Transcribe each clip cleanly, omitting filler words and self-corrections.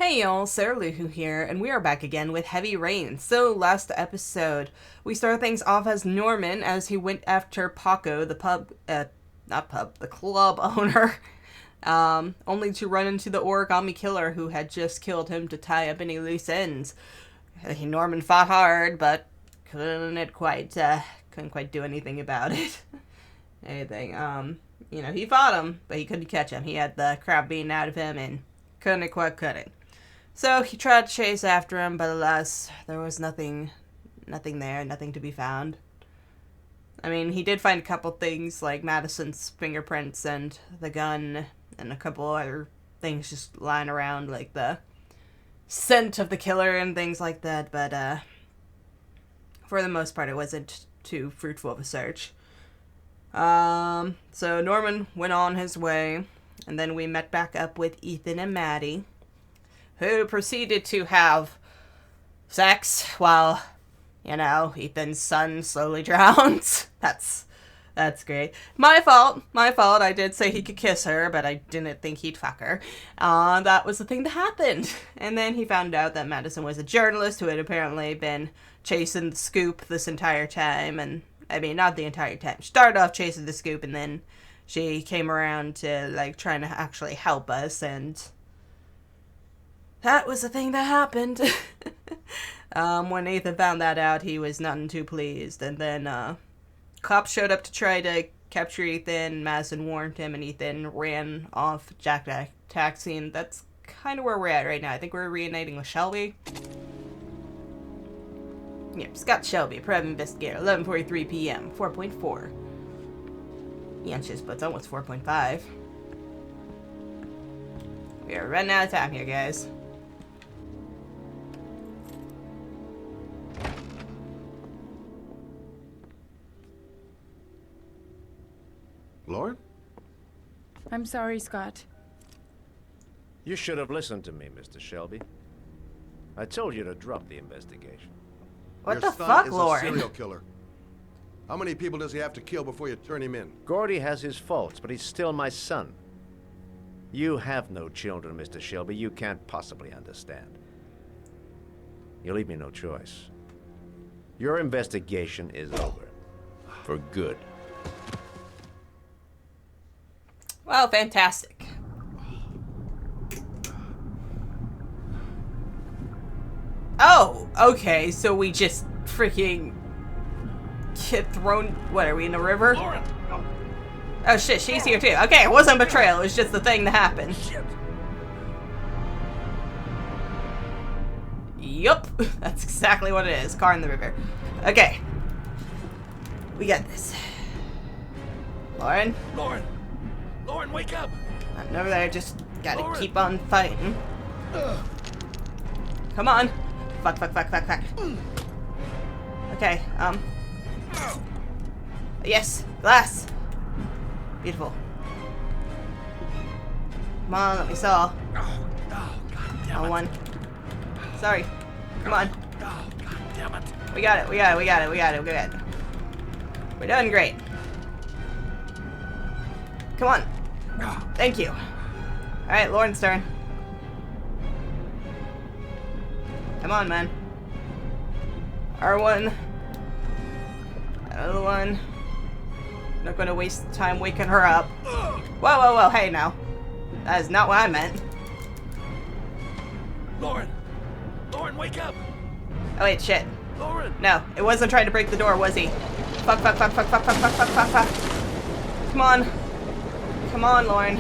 Hey y'all, SarahLouWho here, and we are back again with Heavy Rain. So, last episode, we started things off as Norman as he went after Paco, the the club owner, only to run into the origami killer who had just killed him to tie up any loose ends. Norman fought hard, but couldn't quite do anything about it. He fought him, but he couldn't catch him. He had the crap beaten out of him and couldn't quite cut it. So he tried to chase after him, but alas, there was nothing there, nothing to be found. I mean, he did find a couple things, like Madison's fingerprints and the gun, and a couple other things just lying around, like the scent of the killer and things like that, but, for the most part, it wasn't too fruitful of a search. So Norman went on his way, and then we met back up with Ethan and Maddie, who proceeded to have sex while, Ethan's son slowly drowns. That's great. My fault. I did say he could kiss her, but I didn't think he'd fuck her. That was the thing that happened. And then he found out that Madison was a journalist who had apparently been chasing the scoop this entire time. And, I mean, not the entire time. She started off chasing the scoop, and then she came around to, trying to actually help us, and that was the thing that happened. When Ethan found that out, he was none too pleased. And then, cops showed up to try to capture Ethan. Madison warned him, and Ethan ran off Jack Taxi, and that's kind of where we're at right now. I think we're reuniting with Shelby. Yep, Scott Shelby, private investigator, 11:43 p.m., 4.4. Inches, but it's almost 4.5. We are running out of time here, guys. Lauren? I'm sorry, Scott. You should have listened to me, Mr. Shelby. I told you to drop the investigation. What Your the son fuck, is Lauren? a serial killer. How many people does he have to kill before you turn him in? Gordy has his faults, but he's still my son. You have no children, Mr. Shelby. You can't possibly understand. You leave me no choice. Your investigation is over. For good. Well, fantastic. Oh, okay, so we just freaking get thrown. What, are we in the river? Lauren! Oh shit, she's here too. Okay, it wasn't betrayal, it was just the thing that happened. Shit! Yup, that's exactly what it is. Car in the river. Okay. We got this. Lauren? Lauren! Lauren, wake up! Nothing over there, just gotta Lauren. keep on fighting. Come on. Fuck. Okay, yes, glass. Beautiful. Come on, let me saw. Oh, God damn it. One. Sorry. Come on. Oh, God damn it. We got it. We're doing great. Come on. Thank you. Alright, Lauren's turn. Come on, man. R1. Another one. Not gonna waste time waking her up. Whoa, hey now. That is not what I meant. Lauren! Lauren, wake up! Oh wait, shit. Lauren! No, it wasn't trying to break the door, was he? Fuck. Come on. Come on, Lauren.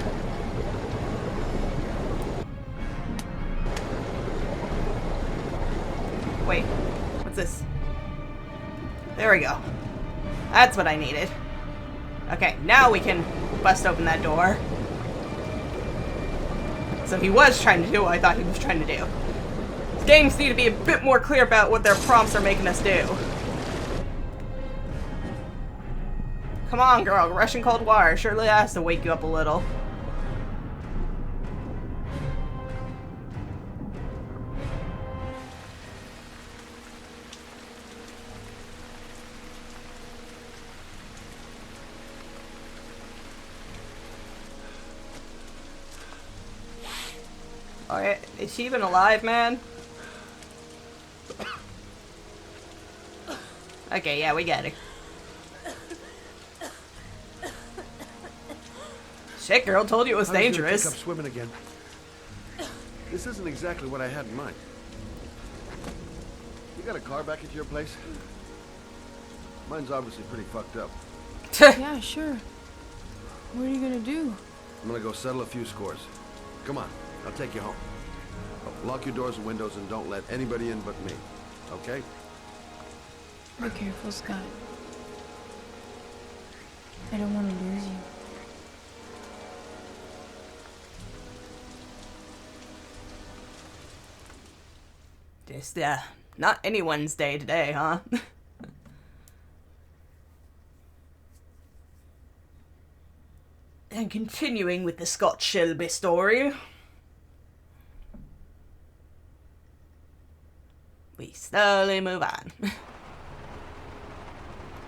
Wait, what's this? There we go. That's what I needed. Okay, now we can bust open that door. So he was trying to do what I thought he was trying to do. Games need to be a bit more clear about what their prompts are making us do. Come on, girl. Russian cold water surely has to wake you up a little. Alright, is she even alive, man? Okay, yeah, we get it. Shit, girl, told you it was I was gonna dangerous. take up swimming again. This isn't exactly what I had in mind. You got a car back at your place? Mine's obviously pretty fucked up. Yeah, sure. What are you gonna do? I'm gonna go settle a few scores. Come on, I'll take you home. Oh, lock your doors and windows and don't let anybody in but me. Okay? Be careful, Scott. I don't want to lose you. Just, not anyone's day today, huh? And continuing with the Scott Shelby story, we slowly move on.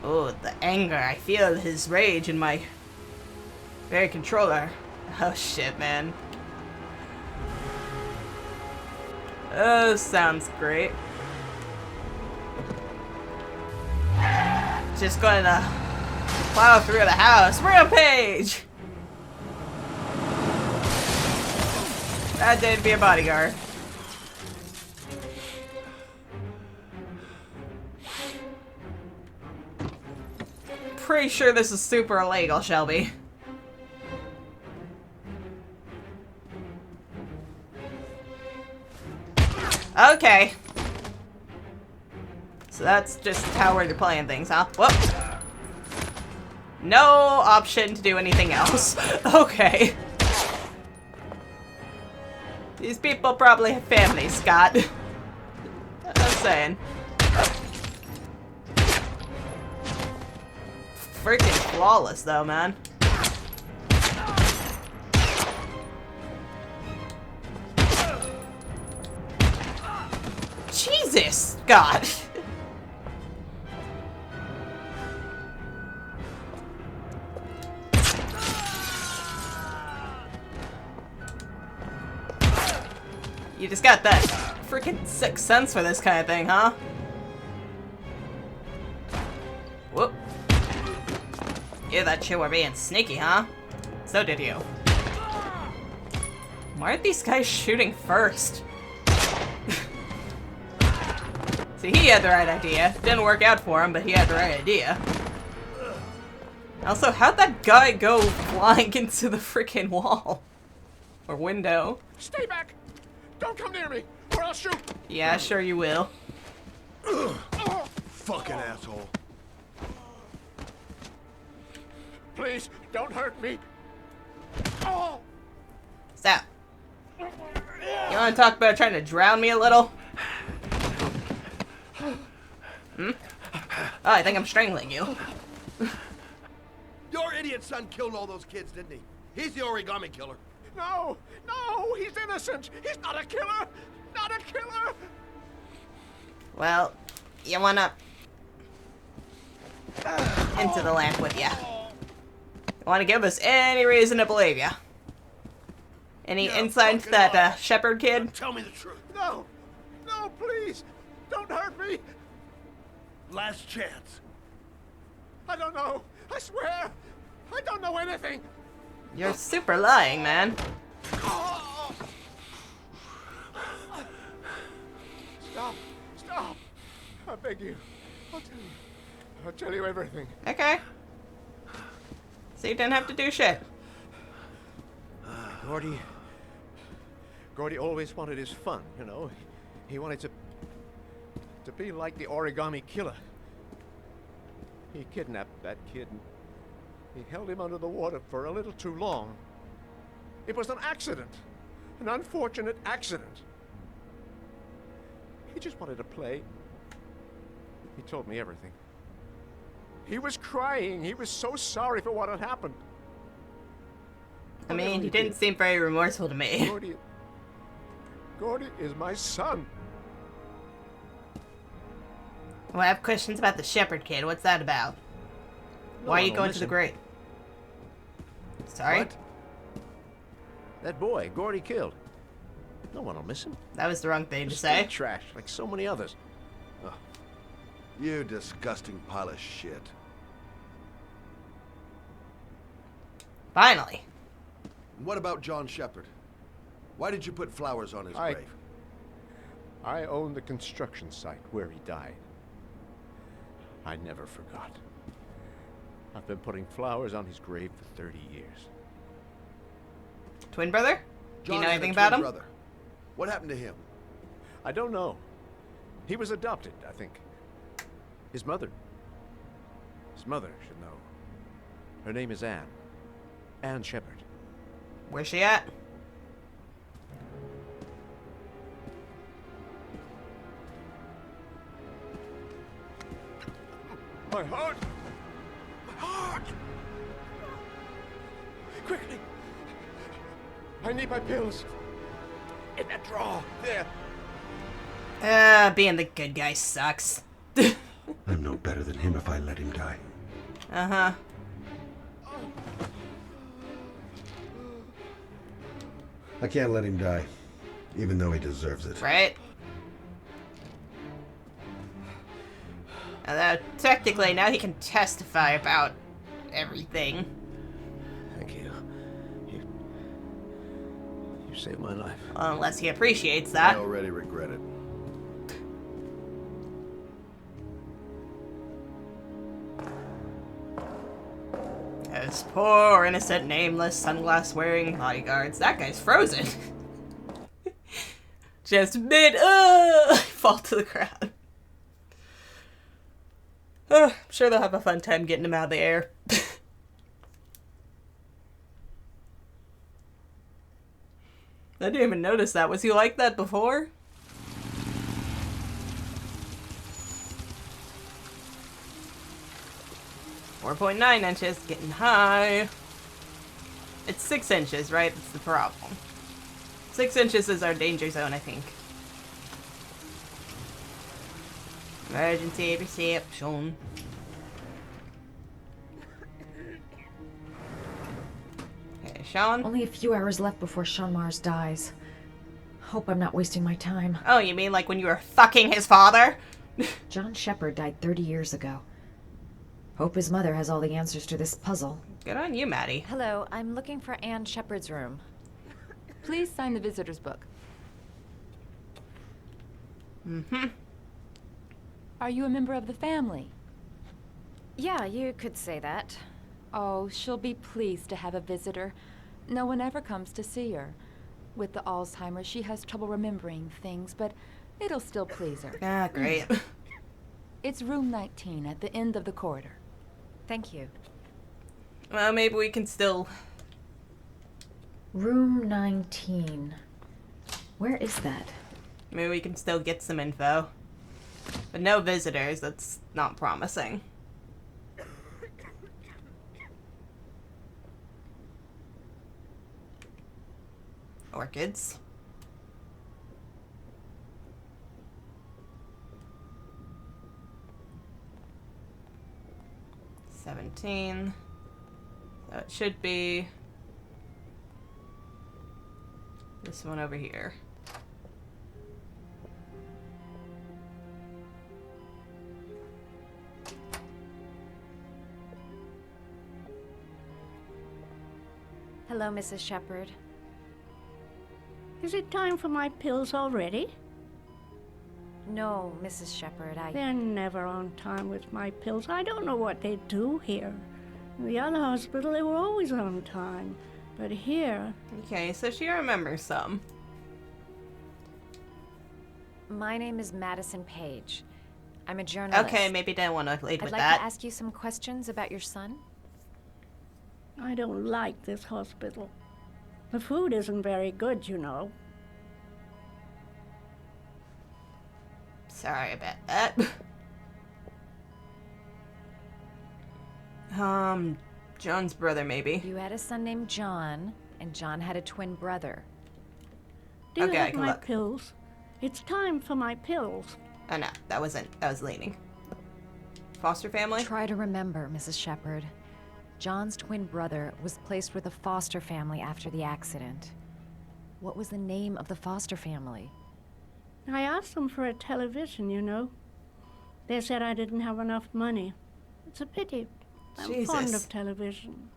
Oh, the anger. I feel his rage in my very controller. Oh shit, man. Oh, sounds great. Just going to plow through the house. Rampage! That did be a bodyguard. Pretty sure this is super illegal, Shelby. Okay. So that's just how we're playing things, huh? Whoop. No option to do anything else. Okay. These people probably have families, Scott. I'm saying. Freaking flawless, though, man. Jesus, God. You just got that freaking sixth sense for this kind of thing, huh? Whoop. You thought you were being sneaky, huh? So did you. Why aren't these guys shooting first? See, he had the right idea. Didn't work out for him, but he had the right idea. Also, how'd that guy go flying into the freaking wall? Or window? Stay back! Don't come near me, or I'll shoot! Yeah, sure you will. Fucking asshole. Please, don't hurt me! Oh. Stop. You wanna talk about trying to drown me a little? Hmm? Oh, I think I'm strangling you. Your idiot son killed all those kids, didn't he? He's the origami killer. No! No! He's innocent! He's not a killer! Not a killer! Well, you wanna... into the lamp with ya. You wanna give us any reason to believe ya? Any insight into that shepherd kid? Tell me the truth. No! No, please! Don't hurt me! Last chance. I don't know! I swear! I don't know anything! You're super lying, man. Oh. Stop! Stop! I beg you. I'll tell you. I'll tell you everything. Okay. So you didn't have to do shit. Gordy always wanted his fun, you know. He wanted to be like the origami killer. He kidnapped that kid and he held him under the water for a little too long. It was an accident. An unfortunate accident. He just wanted to play. He told me everything. He was crying. He was so sorry for what had happened. I mean, he didn't seem very remorseful to me. Gordy is my son. Well, I have questions about the shepherd kid. What's that about? Why are you going to the grave? Sorry? What? That boy, Gordy killed. No one will miss him. That was the wrong thing to Just say. straight trash, like so many others. You disgusting pile of shit. Finally. And what about John Shepard? Why did you put flowers on his grave? I own the construction site where he died. I never forgot. I've been putting flowers on his grave for 30 years. Twin brother? Do you John know had a anything about twin him? brother. What happened to him? I don't know. He was adopted, I think. His mother should know. Her name is Anne. Anne Shepard. Where's she at? My heart! My heart! Quickly! I need my pills. In that drawer. There. Being the good guy sucks. I'm no better than him if I let him die. Uh-huh. I can't let him die, even though he deserves it. Right? Although, technically, now he can testify about everything. Thank you. You saved my life. Well, unless he appreciates I that. already regret it. Those poor, innocent, nameless, sunglass-wearing bodyguards. That guy's frozen. Just fall to the ground. I'm sure they'll have a fun time getting him out of the air. I didn't even notice that. Was he like that before? .9 inches, getting high. It's 6 inches, right? That's the problem. 6 inches is our danger zone, I think. Emergency reception. Okay, Sean? Only a few hours left before Sean Mars dies. Hope I'm not wasting my time. Oh, you mean like when you were fucking his father? John Shepard died 30 years ago. Hope his mother has all the answers to this puzzle. Good on you, Maddie. Hello, I'm looking for Anne Shepard's room. Please sign the visitor's book. Mm-hmm. Are you a member of the family? Yeah, you could say that. Oh, she'll be pleased to have a visitor. No one ever comes to see her. With the Alzheimer's, she has trouble remembering things, but it'll still please her. Ah, great. It's room 19 at the end of the corridor. Thank you. Well, maybe we can still... Room 19. Where is that? Maybe we can still get some info. But no visitors, that's not promising. Orchids. $17. So it should be this one over here. Hello, Mrs. Shepard. Is it time for my pills already? No, Mrs. Shepard, They're never on time with my pills. I don't know what they do here. In the other hospital, they were always on time. But here... Okay, so she remembers some. My name is Madison Page. I'm a journalist. Okay, maybe didn't want to lead I'd with like that. to ask you some questions about your son. I don't like this hospital. The food isn't very good, you know. Sorry about that. John's brother, maybe. You had a son named John, and John had a twin brother. Do you Okay, I have can my look. pills? It's time for my pills. Oh no, that was leaning. Foster family? Try to remember, Mrs. Shepard. John's twin brother was placed with a foster family after the accident. What was the name of the foster family? I asked them for a television, you know. They said I didn't have enough money. It's a pity. I'm fond Jesus. of television.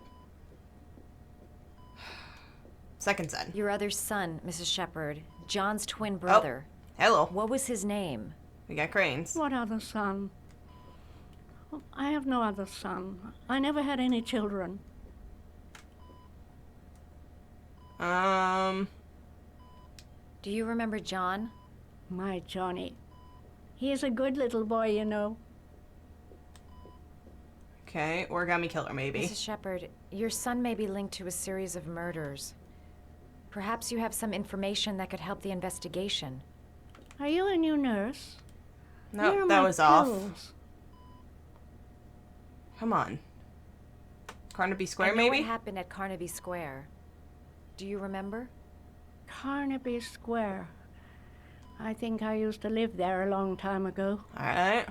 Second son. Your other son, Mrs. Shepherd, John's twin brother. Hello. What was his name? We got cranes. What other son? Oh, I have no other son. I never had any children. Do you remember John? My Johnny. He is a good little boy, you know. Okay, origami killer, maybe. Mrs. Shepherd, your son may be linked to a series of murders. Perhaps you have some information that could help the investigation. Are you a new nurse? Here No, are that my was off. pills. Come on. Carnaby Square, I know maybe? what happened at Carnaby Square. Do you remember? Carnaby Square. I think I used to live there a long time ago. Alright.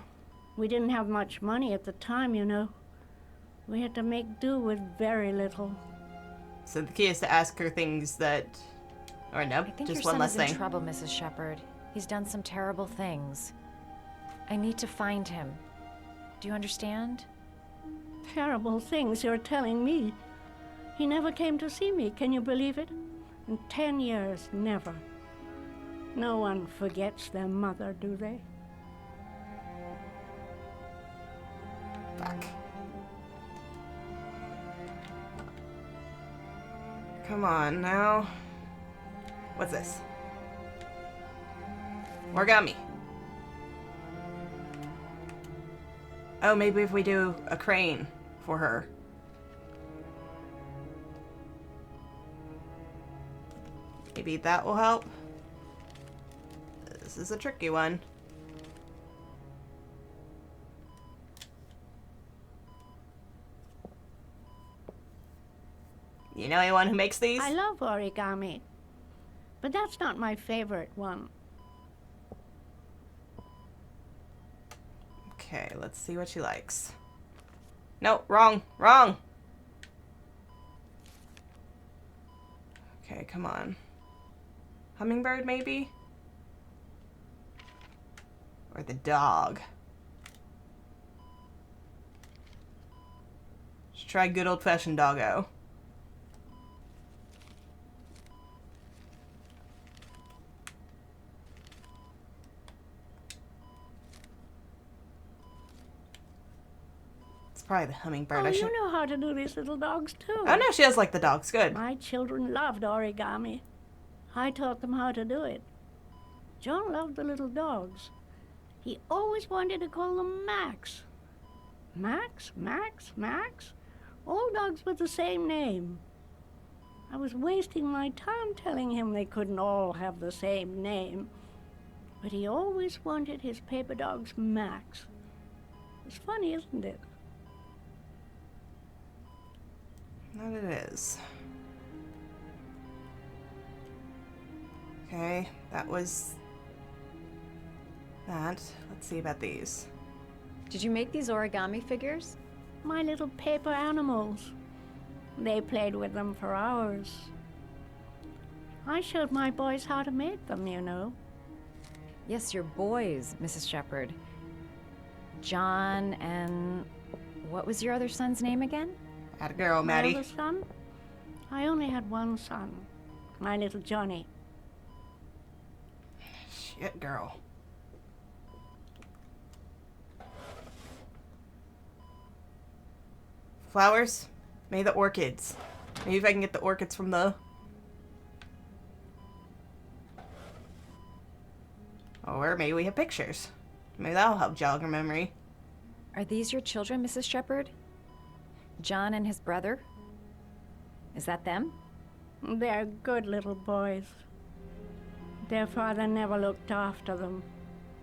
We didn't have much money at the time, you know. We had to make do with very little. So the key is to ask her things that... Or no, I think just your one son less is in thing. trouble, Mrs. Shepherd. He's done some terrible things. I need to find him. Do you understand? Terrible things you're telling me. He never came to see me, can you believe it? In 10 years, never. No one forgets their mother, do they? Fuck. Come on, now. What's this? Origami. Oh, maybe if we do a crane for her. Maybe that will help. This is a tricky one. You know anyone who makes these? I love origami, but that's not my favorite one. Okay, let's see what she likes. No, wrong, wrong. Okay, come on. Hummingbird, maybe? Or the dog. Let's try good old-fashioned doggo. It's probably the hummingbird. Oh, I should... you know how to do these little dogs, too. Oh, no, she does like the dogs. Good. My children loved origami. I taught them how to do it. John loved the little dogs. He always wanted to call them Max. Max, Max, Max? All dogs with the same name. I was wasting my time telling him they couldn't all have the same name. But he always wanted his paper dogs Max. It's funny, isn't it? That it is. Okay, that was that. Let's see about these. Did you make these origami figures? My little paper animals. They played with them for hours. I showed my boys how to make them, you know. Yes, your boys, Mrs. Shepherd. John and... what was your other son's name again? Had a girl, My Maddie. other son? I only had one son. My little Johnny. Shit, girl. Flowers? Maybe the orchids. Maybe if I can get the orchids from the... Or maybe we have pictures. Maybe that'll help jog her memory. Are these your children, Mrs. Shepherd? John and his brother? Is that them? They're good little boys. Their father never looked after them.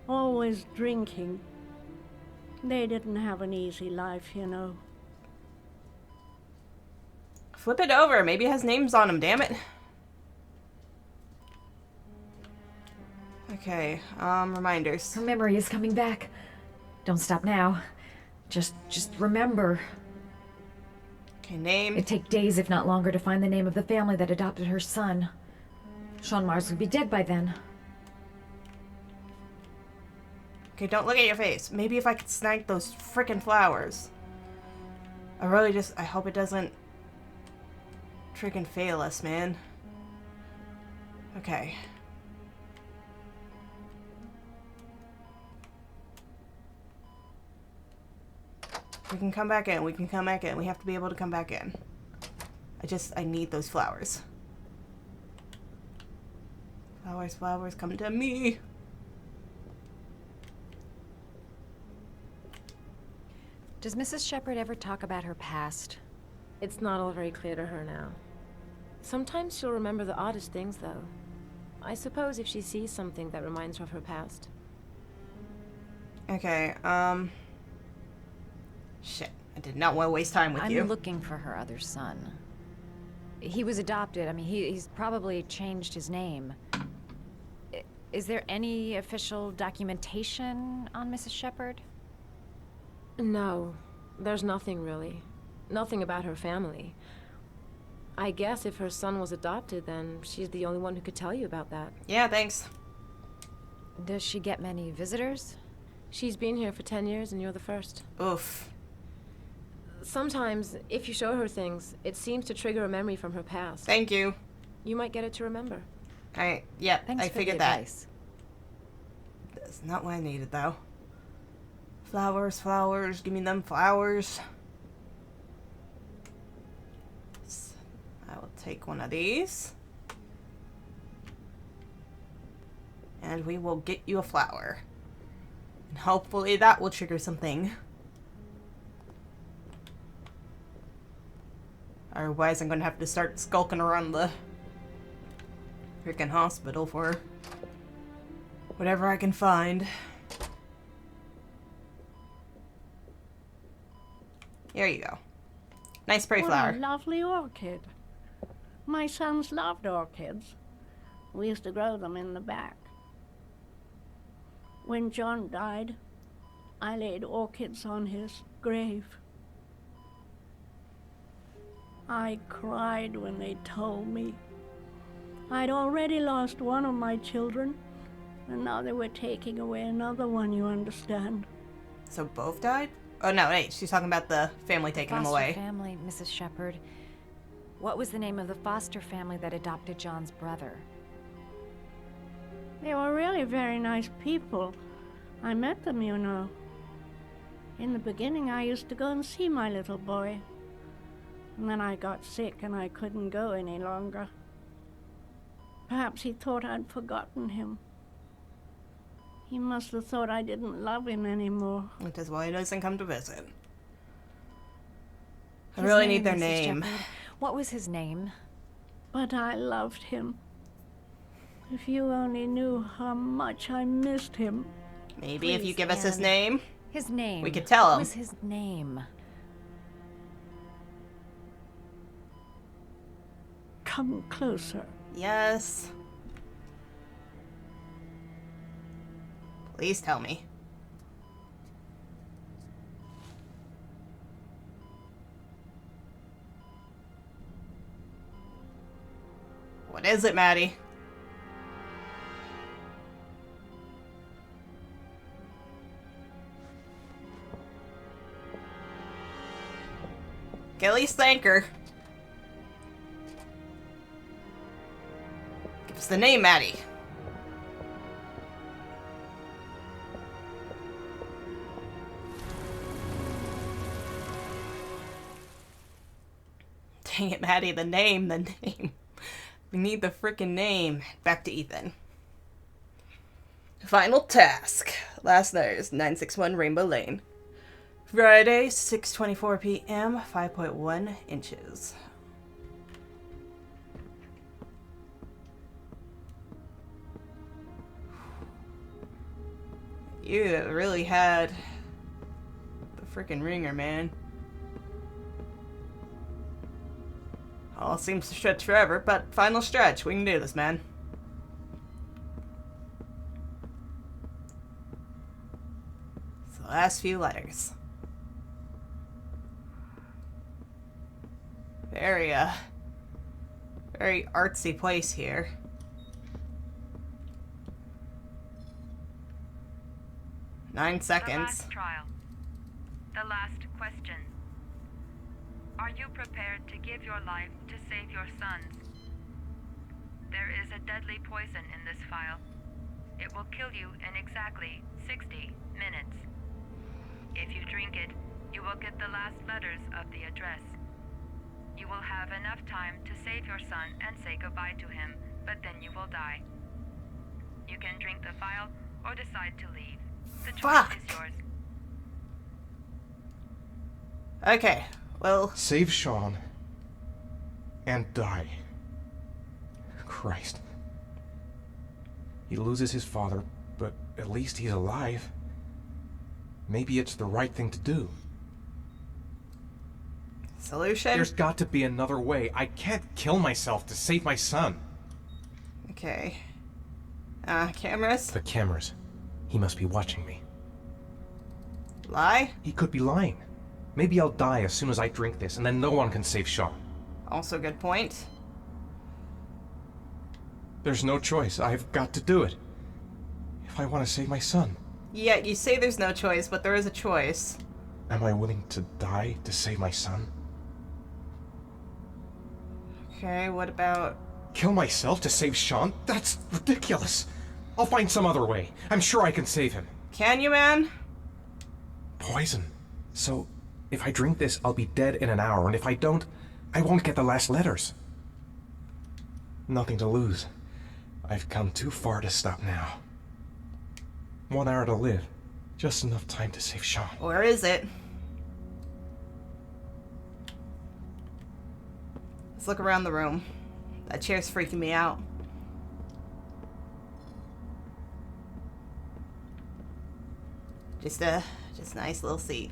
Always drinking. They didn't have an easy life, you know. Flip it over. Maybe it has names on them, damn it. Okay, reminders. Her memory is coming back. Don't stop now. Just remember. Okay, name. It'd take days, if not longer, to find the name of the family that adopted her son. Sean Mars would be dead by then. Okay, don't look at your face. Maybe if I could snag those frickin' flowers. I hope it doesn't freaking fail us, man. Okay. We can come back in. We can come back in. We have to be able to come back in. I need those flowers. Flowers, flowers, come to me. Does Mrs. Shepherd ever talk about her past? It's not all very clear to her now. Sometimes she'll remember the oddest things, though. I suppose if she sees something that reminds her of her past. Okay, shit. I did not want to waste time with you. I'm looking for her other son. He was adopted. I mean, he's probably changed his name. Is there any official documentation on Mrs. Shepherd? No, there's nothing really. Nothing about her family. I guess if her son was adopted, then she's the only one who could tell you about that. Yeah, thanks. Does she get many visitors? She's been here for 10 years and you're the first. Oof. Sometimes, if you show her things, it seems to trigger a memory from her past. Thank you. You might get it to remember. Yeah, Thanks I for figured the that. advice. That's not what I needed, though. Flowers, flowers, give me them flowers. I will take one of these. And we will get you a flower. And hopefully that will trigger something. Otherwise, I'm gonna have to start skulking around the freaking hospital for whatever I can find. Here you go. Nice pretty flower. What a lovely orchid. My sons loved orchids. We used to grow them in the back. When John died, I laid orchids on his grave. I cried when they told me. I'd already lost one of my children, and now they were taking away another one, you understand. So both died? Oh no, wait, she's talking about the family taking them away. Foster family, Mrs. Shepherd. What was the name of the foster family that adopted John's brother? They were really very nice people. I met them, you know. In the beginning, I used to go and see my little boy. And then I got sick and I couldn't go any longer. Perhaps he thought I'd forgotten him. He must have thought I didn't love him anymore. Which is why he doesn't come to visit. I His really need their Mrs. name. Shepherd. What was his name? But I loved him. If you only knew how much I missed him. Maybe if you Please, give us his Anne. name, His name. we could tell What him. was his name? Come closer. Yes. Please tell me. What is it, Maddie? Okay, at least thank her. Give us the name, Maddie. Dang it, Maddie, the name. We need the frickin' name. Back to Ethan. Final task. Last night's 961 Rainbow Lane. Friday, 6:24 p.m., 5.1 inches. You really had the frickin' ringer, man. All seems to stretch forever, but final stretch. We can do this, man. It's the last few letters. Very artsy place here. 9 The seconds. last trial. The last question. Are you prepared to give your life to save your sons? There is a deadly poison in this file. It will kill you in exactly 60 minutes. If you drink it, you will get the last letters of the address. You will have enough time to save your son and say goodbye to him, but then you will die. You can drink the file or decide to leave. The choice is yours. Okay, well... Save Sean. And die. Christ. He loses his father, but at least he's alive. Maybe it's the right thing to do. Solution? There's got to be another way. I can't kill myself to save my son. Okay. Cameras? The cameras. He must be watching me. Lie? He could be lying. Maybe I'll die as soon as I drink this, and then no one can save Sean. Also good point. There's no choice. I've got to do it. If I want to save my son. Yeah, you say there's no choice, but there is a choice. Am I willing to die to save my son? Okay, what about... Kill myself to save Sean? That's ridiculous. I'll find some other way. I'm sure I can save him. Can you, man? Poison. So, if I drink this, I'll be dead in an hour, and if I don't, I won't get the last letters. Nothing to lose. I've come too far to stop now. 1 hour to live. Just enough time to save Sean. Where is it? Let's look around the room. That chair's freaking me out. Just a nice little seat.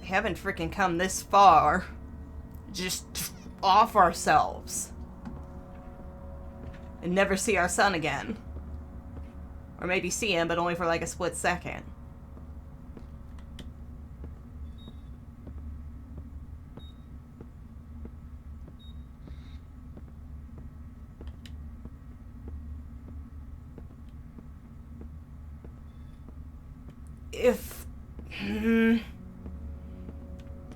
We haven't freaking come this far. Just off ourselves. And never see our son again. Or maybe see him, but only for like a split second. If...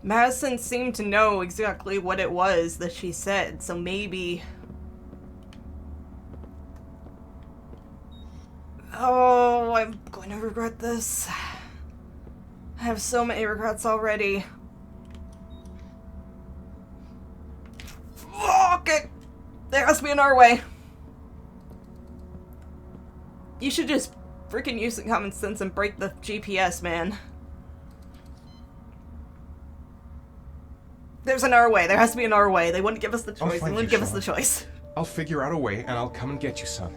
Madison seemed to know exactly what it was that she said, so maybe... Oh, I'm going to regret this. I have so many regrets already. Fuck it! There has to be another way. You should just freaking use some common sense and break the GPS, man. There's another way. There has to be another way. They wouldn't give us the choice. They wouldn't give us the choice. I'll figure out a way, and I'll come and get you, son.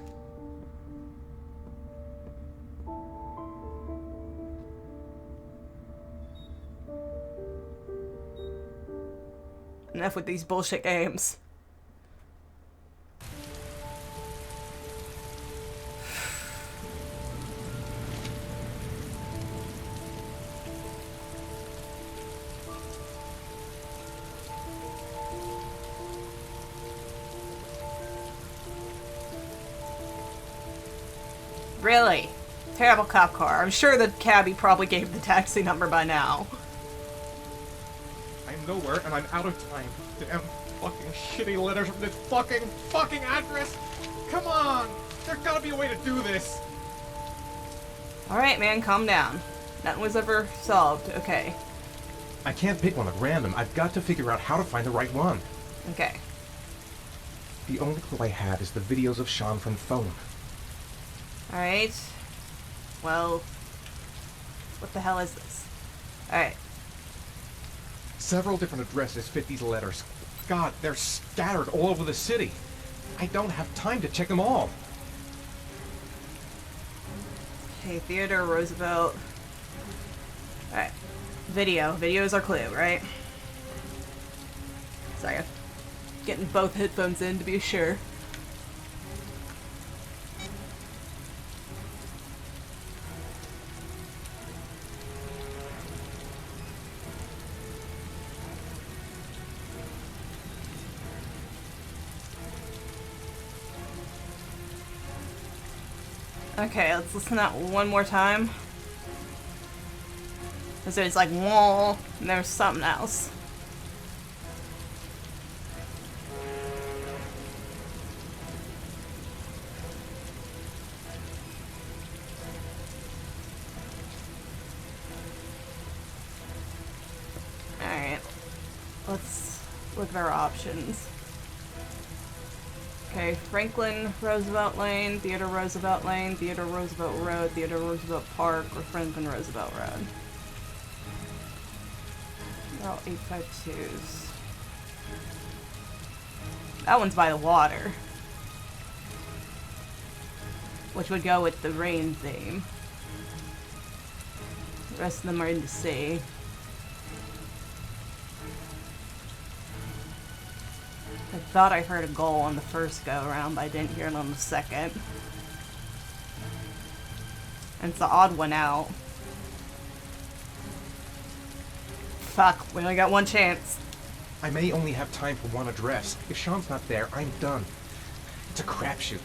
Enough with these bullshit games. Really? Terrible cop car. I'm sure the cabbie probably gave the taxi number by now. I'm nowhere, and I'm out of time. Damn fucking shitty letters from this fucking address! Come on! There's gotta be a way to do this! Alright, man, calm down. Nothing was ever solved. Okay. I can't pick one at random. I've got to figure out how to find the right one. Okay. The only clue I have is the videos of Sean from the phone. Alright. Well... What the hell is this? Alright. Several different addresses fit these letters. God, they're scattered all over the city. I don't have time to check them all. Okay, Theodore Roosevelt. Alright. Video. Video's our clue, right? Sorry, I'm getting both headphones in to be sure. Okay, let's listen to that one more time. Because there's like, wall, and there's something else. Alright. Let's look at our options. Okay, Franklin Roosevelt Lane, Theodore Roosevelt Lane, Theodore Roosevelt Road, Theodore Roosevelt Park, or Franklin Roosevelt Road. They're all 852s. That one's by the water. Which would go with the rain theme. The rest of them are in the sea. I thought I heard a gull on the first go around, but I didn't hear it on the second. And it's the odd one out. Fuck, we only got one chance. I may only have time for one address. If Sean's not there, I'm done. It's a crapshoot.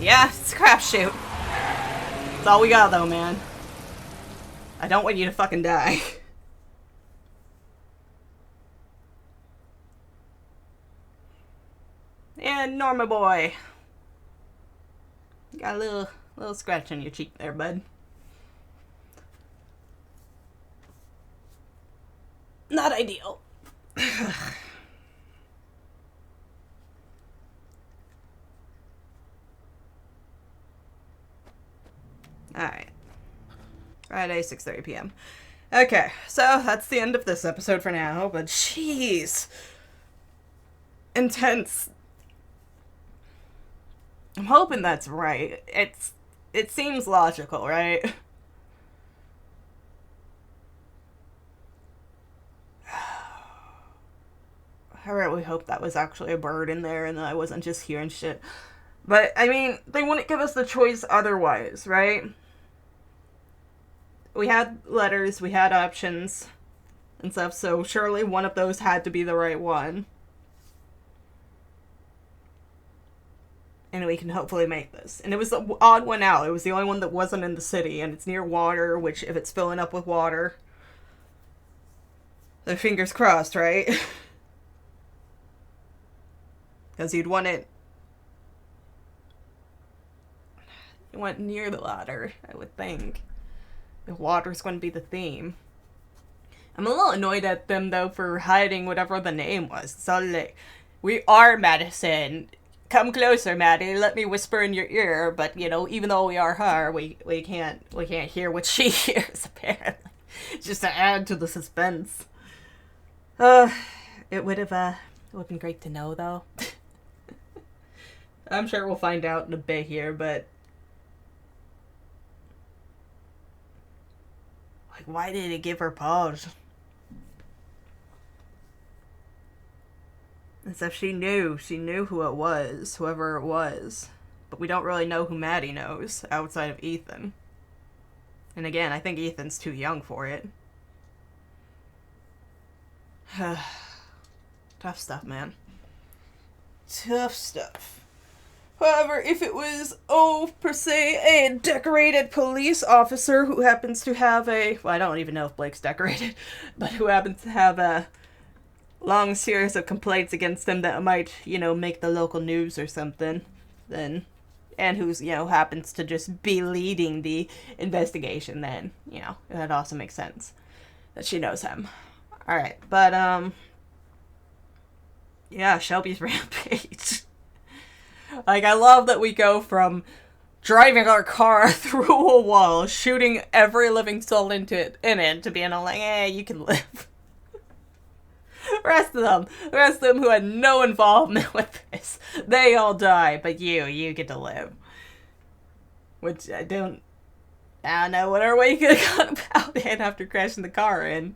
Yeah, it's a crapshoot. That's all we got though, man. I don't want you to fucking die. And Norma boy. You got a little scratch on your cheek there, bud. Not ideal. Alright. Friday, 6:30 p.m. Okay, so that's the end of this episode for now, but jeez. Intense. I'm hoping that's right. It seems logical, right? I really hope that was actually a bird in there and that I wasn't just hearing shit. But, I mean, they wouldn't give us the choice otherwise, right? We had letters, we had options and stuff, so surely one of those had to be the right one. And we can hopefully make this. And it was the odd one out. It was the only one that wasn't in the city, and it's near water, which if it's filling up with water, then fingers crossed, right? Because you'd want it... You want it near the water, I would think. The water's going to be the theme. I'm a little annoyed at them, though, for hiding whatever the name was. So, like, we are Madison. Come closer, Maddie. Let me whisper in your ear. But, you know, even though we are her, we can't hear what she hears, apparently. Just to add to the suspense. It would have been great to know, though. I'm sure we'll find out in a bit here, but... Like, why did it give her pause? As if she knew who it was, whoever it was. But we don't really know who Maddie knows, outside of Ethan. And again, I think Ethan's too young for it. Tough stuff, man. Tough stuff. However, if it was, per se, a decorated police officer who happens to have well, I don't even know if Blake's decorated, but who happens to have a long series of complaints against him that might, make the local news or something, then, and who's, happens to just be leading the investigation, then, that also makes sense that she knows him. Alright, but, yeah, Shelby's rampage. Like, I love that we go from driving our car through a wall, shooting every living soul in it, to being all like, you can live. The rest of them who had no involvement with this, they all die, but you get to live. Which I don't know what our way could have gone about it after crashing the car and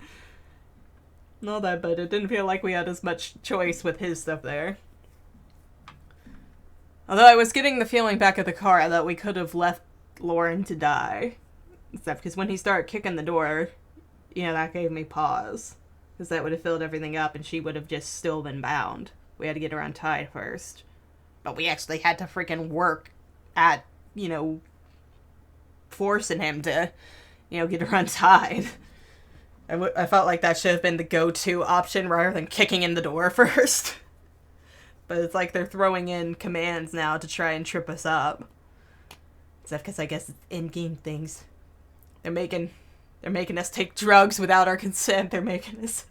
all that, but it didn't feel like we had as much choice with his stuff there. Although I was getting the feeling back at the car that we could have left Lauren to die. Except because when he started kicking the door, that gave me pause. Because that would have filled everything up and she would have just still been bound. We had to get her untied first. But we actually had to freaking work at, forcing him to, get her untied. I felt like that should have been the go-to option rather than kicking in the door first. But it's like they're throwing in commands now to try and trip us up. Except because I guess it's in-game things. They're making us take drugs without our consent. They're making us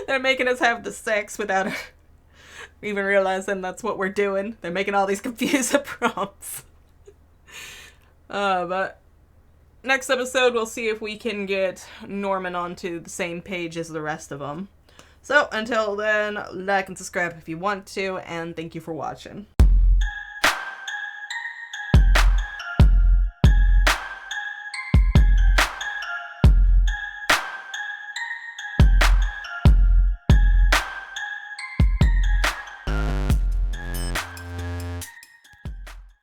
have the sex without our even realizing that's what we're doing. They're making all these confusing prompts. But next episode, we'll see if we can get Norman onto the same page as the rest of them. So, until then, like and subscribe if you want to, and thank you for watching.